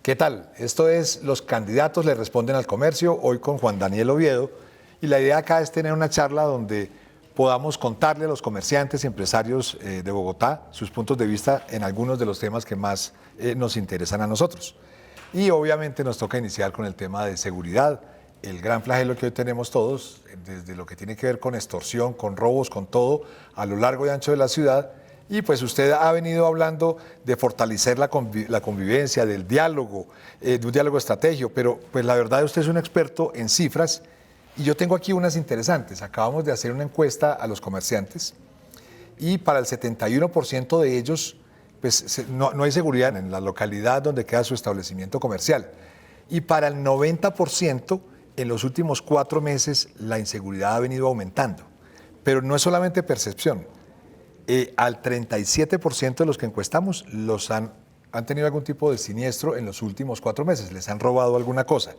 ¿Qué tal? Esto es Los candidatos le responden al comercio, hoy con Juan Daniel Oviedo. Y la idea acá es tener una charla donde podamos contarle a los comerciantes y empresarios de Bogotá sus puntos de vista en algunos de los temas que más nos interesan a nosotros. Y obviamente nos toca iniciar con el tema de seguridad, el gran flagelo que hoy tenemos todos, desde lo que tiene que ver con extorsión, con robos, con todo, a lo largo y ancho de la ciudad. Y pues usted ha venido hablando de fortalecer la convivencia, del diálogo, de un diálogo estratégico, pero pues la verdad usted es un experto en cifras y yo tengo aquí unas interesantes. Acabamos de hacer una encuesta a los comerciantes y para el 71% de ellos pues no hay seguridad en la localidad donde queda su establecimiento comercial. Y para el 90% en los últimos 4 meses la inseguridad ha venido aumentando. Pero no es solamente percepción. Al 37% de los que encuestamos han tenido algún tipo de siniestro en los últimos 4 meses, les han robado alguna cosa.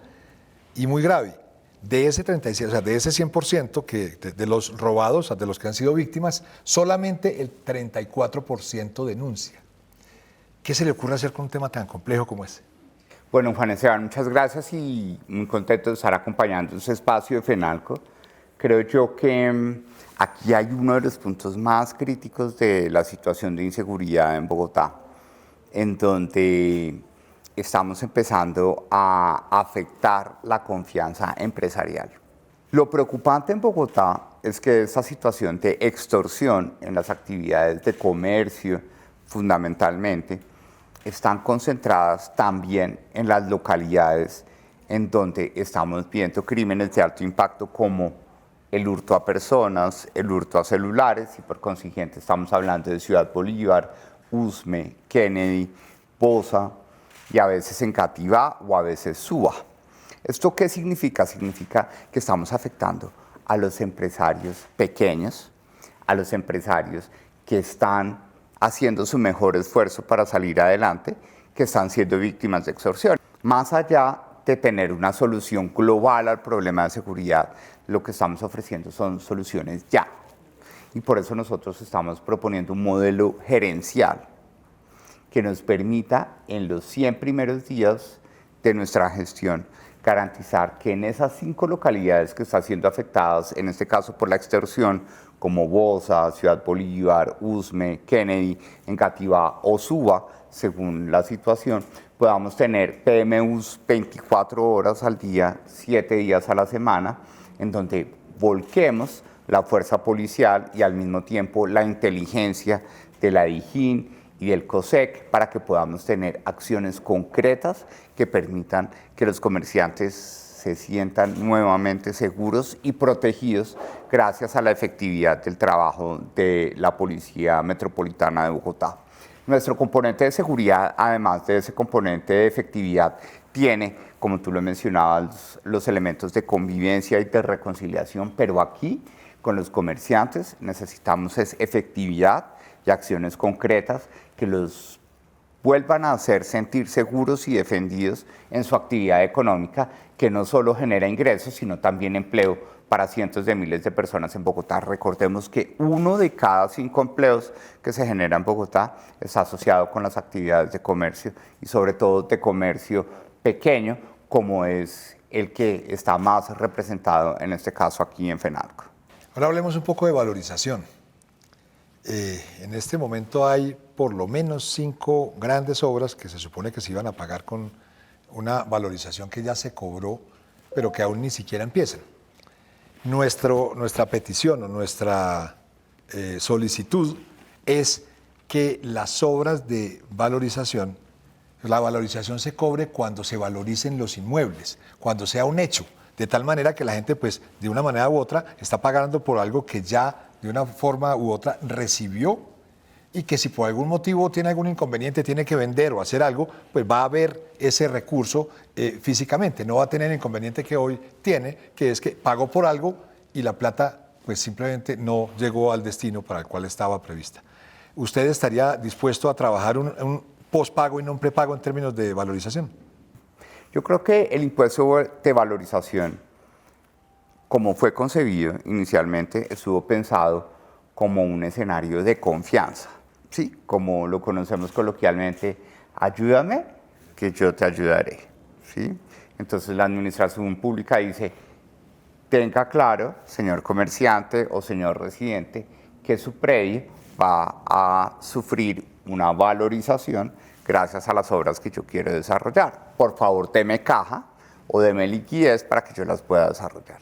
Y muy grave, de ese 37, o sea, de ese 100% de los robados, o sea, de los que han sido víctimas, solamente el 34% denuncia. ¿Qué se le ocurre hacer con un tema tan complejo como ese? Bueno, Juan Esteban, muchas gracias y muy contento de estar acompañando este espacio de FENALCO. Creo yo que aquí hay uno de los puntos más críticos de la situación de inseguridad en Bogotá, en donde estamos empezando a afectar la confianza empresarial. Lo preocupante en Bogotá es que esta situación de extorsión en las actividades de comercio, fundamentalmente, están concentradas también en las localidades en donde estamos viendo crímenes de alto impacto como el hurto a personas, el hurto a celulares y por consiguiente estamos hablando de Ciudad Bolívar, Usme, Kennedy, Bosa y a veces Engativá o a veces Suba. ¿Esto qué significa? Significa que estamos afectando a los empresarios pequeños, a los empresarios que están haciendo su mejor esfuerzo para salir adelante, que están siendo víctimas de extorsión. Más allá de tener una solución global al problema de seguridad, lo que estamos ofreciendo son soluciones ya. Y por eso nosotros estamos proponiendo un modelo gerencial que nos permita en los 100 primeros días de nuestra gestión garantizar que en esas 5 localidades que están siendo afectadas, en este caso por la extorsión, como Bosa, Ciudad Bolívar, Usme, Kennedy, Engativá o Suba, según la situación, podamos tener PMUs 24 horas al día, 7 días a la semana, en donde volquemos la fuerza policial y al mismo tiempo la inteligencia de la DIJÍN y del COSEC para que podamos tener acciones concretas que permitan que los comerciantes se sientan nuevamente seguros y protegidos gracias a la efectividad del trabajo de la Policía Metropolitana de Bogotá. Nuestro componente de seguridad, además de ese componente de efectividad, tiene, como tú lo mencionabas, los elementos de convivencia y de reconciliación, pero aquí, con los comerciantes, necesitamos efectividad y acciones concretas que los vuelvan a hacer sentir seguros y defendidos en su actividad económica, que no solo genera ingresos, sino también empleo para cientos de miles de personas en Bogotá. Recordemos que 1 de cada 5 empleos que se genera en Bogotá está asociado con las actividades de comercio y sobre todo de comercio pequeño, como es el que está más representado en este caso aquí en FENALCO. Ahora hablemos un poco de valorización. En este momento hay por lo menos 5 grandes obras que se supone que se iban a pagar con una valorización que ya se cobró, pero que aún ni siquiera empiezan. Nuestra petición o nuestra solicitud es que las obras de valorización, la valorización se cobre cuando se valoricen los inmuebles, cuando sea un hecho, de tal manera que la gente, pues, de una manera u otra, está pagando por algo que ya de una forma u otra recibió y que si por algún motivo tiene algún inconveniente, tiene que vender o hacer algo, pues va a haber ese recurso físicamente, no va a tener el inconveniente que hoy tiene, que es que pagó por algo y la plata pues simplemente no llegó al destino para el cual estaba prevista. ¿Usted estaría dispuesto a trabajar un postpago y no un prepago en términos de valorización? Yo creo que el impuesto de valorización, como fue concebido inicialmente, estuvo pensado como un escenario de confianza, ¿sí? Como lo conocemos coloquialmente, ayúdame que yo te ayudaré. ¿Sí? Entonces la administración pública dice, tenga claro, señor comerciante o señor residente, que su predio va a sufrir una valorización gracias a las obras que yo quiero desarrollar. Por favor, deme caja o deme liquidez para que yo las pueda desarrollar.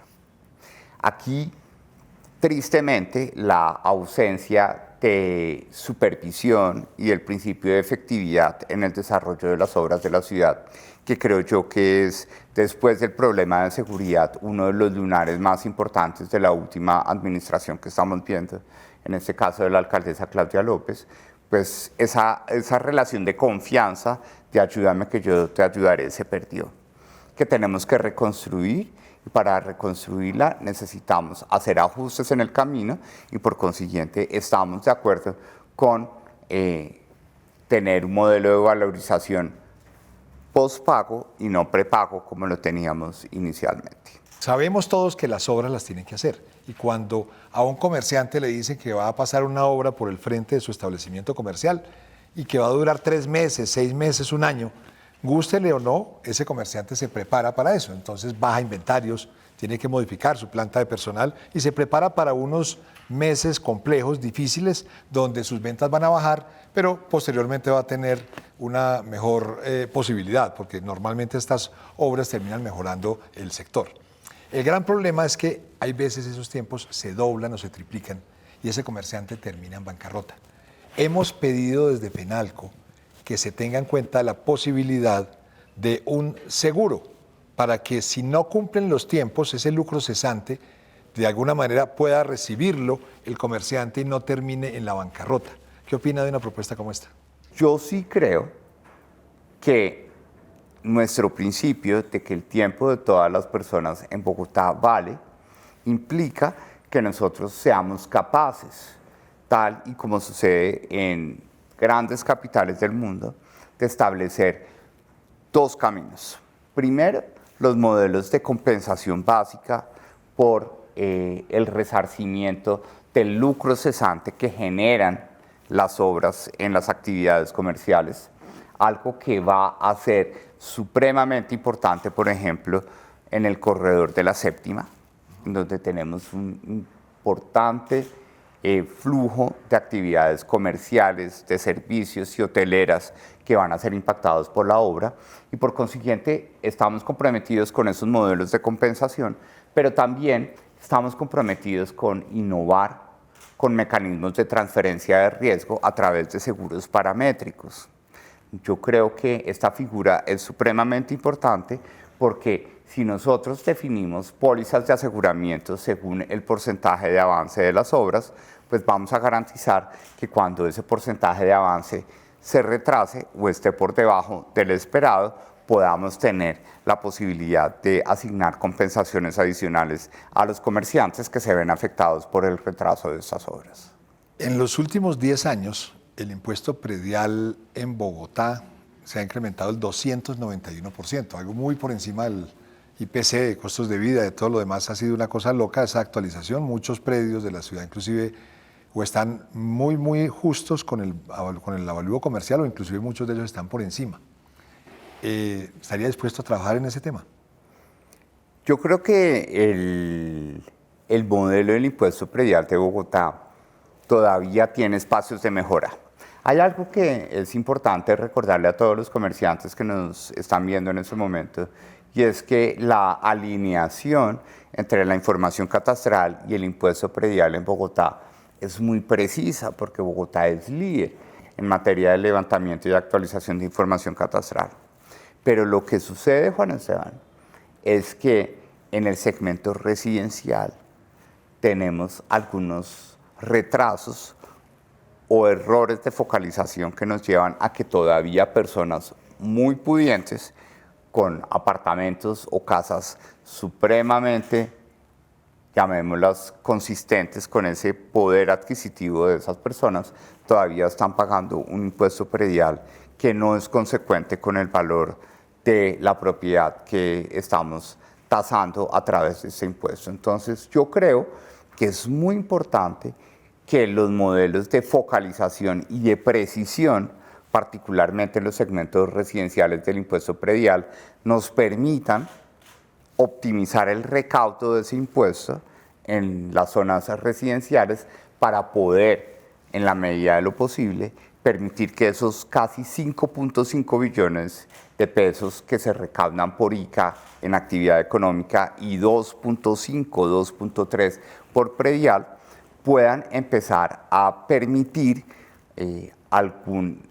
Aquí, tristemente, la ausencia de supervisión y el principio de efectividad en el desarrollo de las obras de la ciudad, que creo yo que es, después del problema de seguridad, uno de los lunares más importantes de la última administración que estamos viendo, en este caso de la alcaldesa Claudia López, pues esa relación de confianza, de ayúdame que yo te ayudaré, se perdió, que tenemos que reconstruir, y para reconstruirla necesitamos hacer ajustes en el camino y por consiguiente estamos de acuerdo con tener un modelo de valorización postpago y no prepago como lo teníamos inicialmente. Sabemos todos que las obras las tienen que hacer y cuando a un comerciante le dicen que va a pasar una obra por el frente de su establecimiento comercial y que va a durar 3 meses, 6 meses, un año, gústele o no, ese comerciante se prepara para eso. Entonces baja inventarios, tiene que modificar su planta de personal y se prepara para unos meses complejos, difíciles, donde sus ventas van a bajar, pero posteriormente va a tener una mejor posibilidad, porque normalmente estas obras terminan mejorando el sector. El gran problema es que hay veces esos tiempos se doblan o se triplican y ese comerciante termina en bancarrota. Hemos pedido desde Fenalco que se tenga en cuenta la posibilidad de un seguro para que si no cumplen los tiempos, ese lucro cesante, de alguna manera pueda recibirlo el comerciante y no termine en la bancarrota. ¿Qué opina de una propuesta como esta? Yo sí creo que nuestro principio de que el tiempo de todas las personas en Bogotá vale, implica que nosotros seamos capaces, tal y como sucede en grandes capitales del mundo, de establecer 2 caminos. Primero, los modelos de compensación básica por el resarcimiento del lucro cesante que generan las obras en las actividades comerciales, algo que va a ser supremamente importante, por ejemplo, en el corredor de la Séptima, donde tenemos un importante flujo de actividades comerciales, de servicios y hoteleras que van a ser impactados por la obra y por consiguiente estamos comprometidos con esos modelos de compensación, pero también estamos comprometidos con innovar con mecanismos de transferencia de riesgo a través de seguros paramétricos. Yo creo que esta figura es supremamente importante porque si nosotros definimos pólizas de aseguramiento según el porcentaje de avance de las obras, pues vamos a garantizar que cuando ese porcentaje de avance se retrase o esté por debajo del esperado, podamos tener la posibilidad de asignar compensaciones adicionales a los comerciantes que se ven afectados por el retraso de estas obras. En los últimos 10 años, el impuesto predial en Bogotá se ha incrementado el 291%, algo muy por encima del IPC, de costos de vida, de todo lo demás. Ha sido una cosa loca esa actualización. Muchos predios de la ciudad inclusive o están muy justos con el avalúo comercial o inclusive muchos de ellos están por encima. ¿Estaría dispuesto a trabajar en ese tema? Yo creo que el modelo del impuesto predial de Bogotá todavía tiene espacios de mejora. Hay algo que es importante recordarle a todos los comerciantes que nos están viendo en este momento, y es que la alineación entre la información catastral y el impuesto predial en Bogotá es muy precisa, porque Bogotá es líder en materia de levantamiento y actualización de información catastral. Pero lo que sucede, Juan Esteban, es que en el segmento residencial tenemos algunos retrasos o errores de focalización que nos llevan a que todavía personas muy pudientes con apartamentos o casas supremamente, llamémoslas, consistentes con ese poder adquisitivo de esas personas, todavía están pagando un impuesto predial que no es consecuente con el valor de la propiedad que estamos tasando a través de este impuesto. Entonces, yo creo que es muy importante que los modelos de focalización y de precisión particularmente en los segmentos residenciales del impuesto predial, nos permitan optimizar el recaudo de ese impuesto en las zonas residenciales para poder, en la medida de lo posible, permitir que esos casi 5.5 billones de pesos que se recaudan por ICA en actividad económica y 2.5, 2.3 por predial, puedan empezar a permitir algún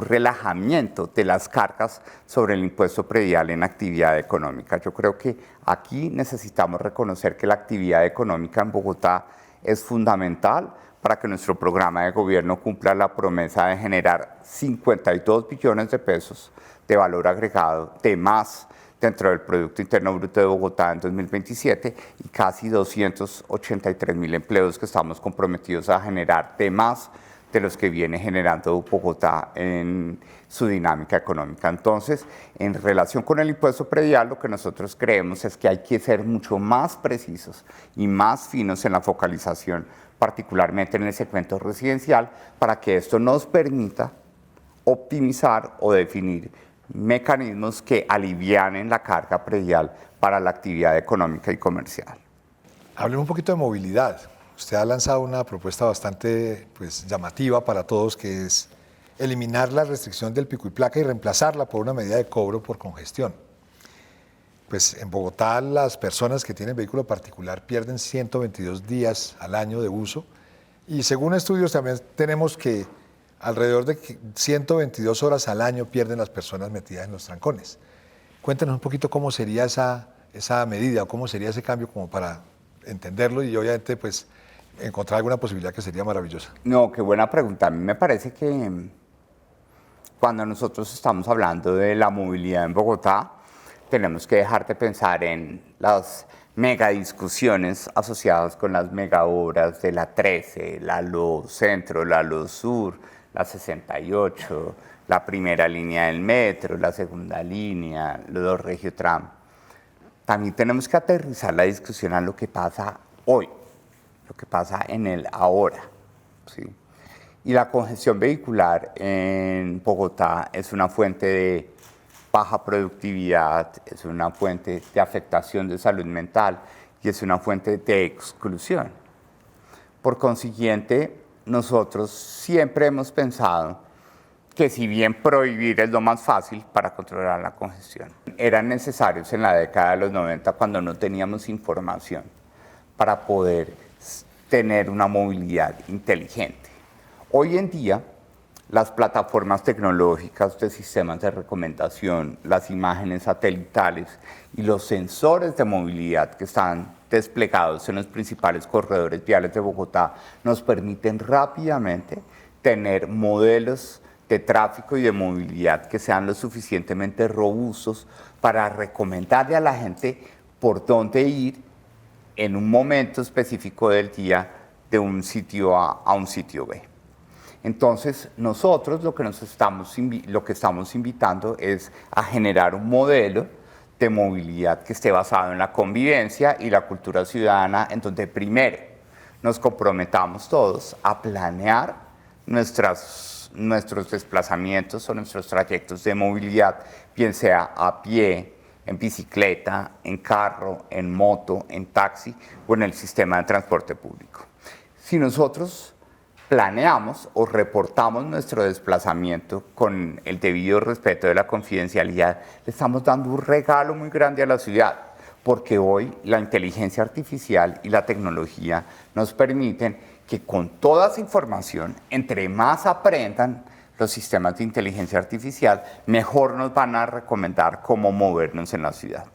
relajamiento de las cargas sobre el impuesto predial en actividad económica. Yo creo que aquí necesitamos reconocer que la actividad económica en Bogotá es fundamental para que nuestro programa de gobierno cumpla la promesa de generar 52 billones de pesos de valor agregado de más dentro del Producto Interno Bruto de Bogotá en 2027 y casi 283.000 empleos que estamos comprometidos a generar de más de los que viene generando Bogotá en su dinámica económica. Entonces, en relación con el impuesto predial, lo que nosotros creemos es que hay que ser mucho más precisos y más finos en la focalización, particularmente en el segmento residencial, para que esto nos permita optimizar o definir mecanismos que alivianen la carga predial para la actividad económica y comercial. Hablemos un poquito de movilidad. Usted ha lanzado una propuesta bastante llamativa para todos, que es eliminar la restricción del pico y placa y reemplazarla por una medida de cobro por congestión. Pues en Bogotá las personas que tienen vehículo particular pierden 122 días al año de uso y según estudios también tenemos que alrededor de 122 horas al año pierden las personas metidas en los trancones. Cuéntenos un poquito cómo sería esa medida o cómo sería ese cambio como para entenderlo y obviamente pues encontrar alguna posibilidad que sería maravillosa. No, qué buena pregunta. A mí me parece que cuando nosotros estamos hablando de la movilidad en Bogotá, tenemos que dejar de pensar en las megadiscusiones asociadas con las megaobras de la 13, la LO Centro, la LO Sur, la 68, la primera línea del metro, la segunda línea, los Regiotram. También tenemos que aterrizar la discusión a lo que pasa hoy, lo que pasa en el ahora, ¿sí? Y la congestión vehicular en Bogotá es una fuente de baja productividad, es una fuente de afectación de salud mental y es una fuente de exclusión. Por consiguiente, nosotros siempre hemos pensado que si bien prohibir es lo más fácil para controlar la congestión, eran necesarios en la década de los 90 cuando no teníamos información para poder tener una movilidad inteligente. Hoy en día, las plataformas tecnológicas de sistemas de recomendación, las imágenes satelitales y los sensores de movilidad que están desplegados en los principales corredores viales de Bogotá nos permiten rápidamente tener modelos de tráfico y de movilidad que sean lo suficientemente robustos para recomendarle a la gente por dónde ir en un momento específico del día de un sitio A a un sitio B. Entonces, nosotros lo que estamos invitando es a generar un modelo de movilidad que esté basado en la convivencia y la cultura ciudadana, en donde primero nos comprometamos todos a planear nuestros desplazamientos o nuestros trayectos de movilidad, bien sea a pie, en bicicleta, en carro, en moto, en taxi o en el sistema de transporte público. Si nosotros planeamos o reportamos nuestro desplazamiento con el debido respeto de la confidencialidad, le estamos dando un regalo muy grande a la ciudad, porque hoy la inteligencia artificial y la tecnología nos permiten que con toda esa información, entre más aprendan los sistemas de inteligencia artificial, mejor nos van a recomendar cómo movernos en la ciudad.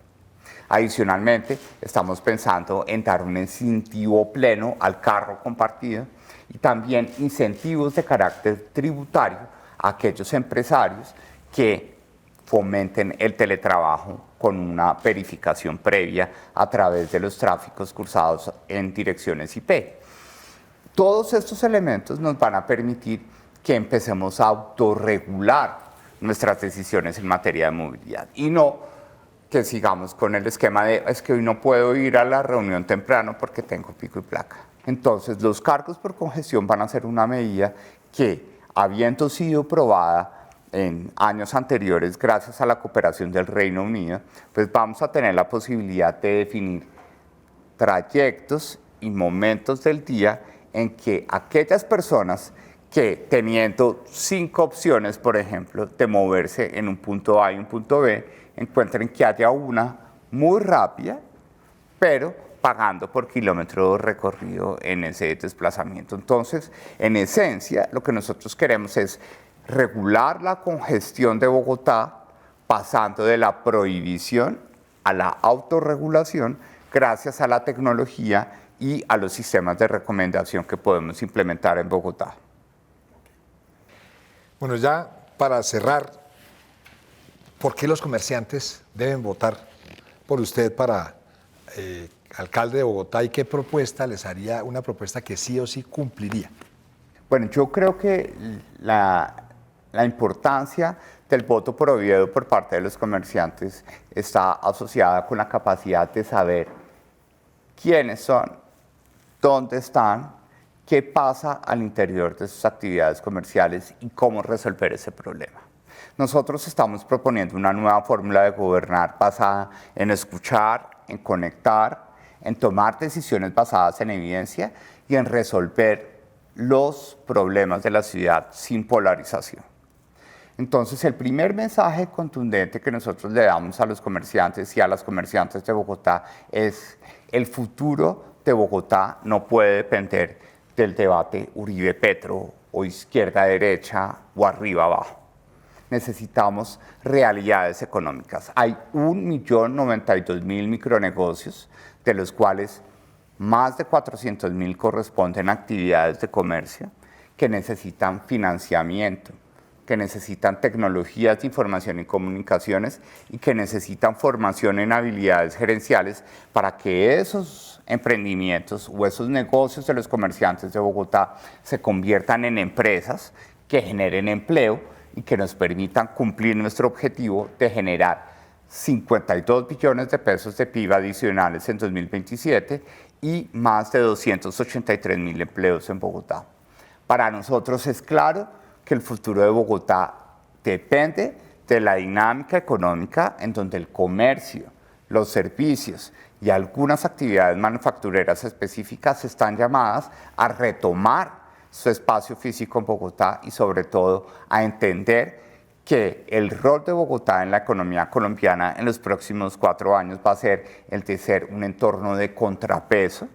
Adicionalmente, estamos pensando en dar un incentivo pleno al carro compartido y también incentivos de carácter tributario a aquellos empresarios que fomenten el teletrabajo con una verificación previa a través de los tráficos cursados en direcciones IP. Todos estos elementos nos van a permitir que empecemos a autorregular nuestras decisiones en materia de movilidad y no que sigamos con el esquema de es que hoy no puedo ir a la reunión temprano porque tengo pico y placa. Entonces, los cargos por congestión van a ser una medida que, habiendo sido probada en años anteriores gracias a la cooperación del Reino Unido, pues vamos a tener la posibilidad de definir trayectos y momentos del día en que aquellas personas que teniendo 5 opciones, por ejemplo, de moverse en un punto A y un punto B, encuentren que haya una muy rápida, pero pagando por kilómetro recorrido en ese desplazamiento. Entonces, en esencia, lo que nosotros queremos es regular la congestión de Bogotá, pasando de la prohibición a la autorregulación gracias a la tecnología y a los sistemas de recomendación que podemos implementar en Bogotá. Bueno, ya para cerrar, ¿por qué los comerciantes deben votar por usted para alcalde de Bogotá y qué propuesta les haría, una propuesta que sí o sí cumpliría? Bueno, yo creo que la importancia del voto prohibido por parte de los comerciantes está asociada con la capacidad de saber quiénes son, dónde están, qué pasa al interior de sus actividades comerciales y cómo resolver ese problema. Nosotros estamos proponiendo una nueva fórmula de gobernar basada en escuchar, en conectar, en tomar decisiones basadas en evidencia y en resolver los problemas de la ciudad sin polarización. Entonces, el primer mensaje contundente que nosotros le damos a los comerciantes y a las comerciantes de Bogotá es: el futuro de Bogotá no puede depender del debate Uribe-Petro o izquierda-derecha o arriba-abajo. Necesitamos realidades económicas. Hay 1.092.000 micronegocios, de los cuales más de 400.000 corresponden a actividades de comercio que necesitan financiamiento, que necesitan tecnologías de información y comunicaciones y que necesitan formación en habilidades gerenciales para que esos emprendimientos o esos negocios de los comerciantes de Bogotá se conviertan en empresas que generen empleo y que nos permitan cumplir nuestro objetivo de generar 52 billones de pesos de PIB adicionales en 2027 y más de 283.000 empleos en Bogotá. Para nosotros es claro que el futuro de Bogotá depende de la dinámica económica en donde el comercio, los servicios y algunas actividades manufactureras específicas están llamadas a retomar su espacio físico en Bogotá y sobre todo a entender que el rol de Bogotá en la economía colombiana en los próximos 4 años va a ser el de ser un entorno de contrapeso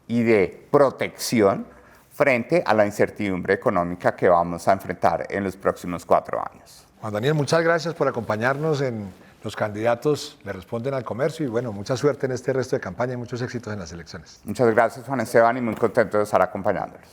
y de protección frente a la incertidumbre económica que vamos a enfrentar en los próximos 4 años. Juan Daniel, muchas gracias por acompañarnos en Los Candidatos le responden al comercio y bueno, mucha suerte en este resto de campaña y muchos éxitos en las elecciones. Muchas gracias, Juan Esteban, y muy contento de estar acompañándolos.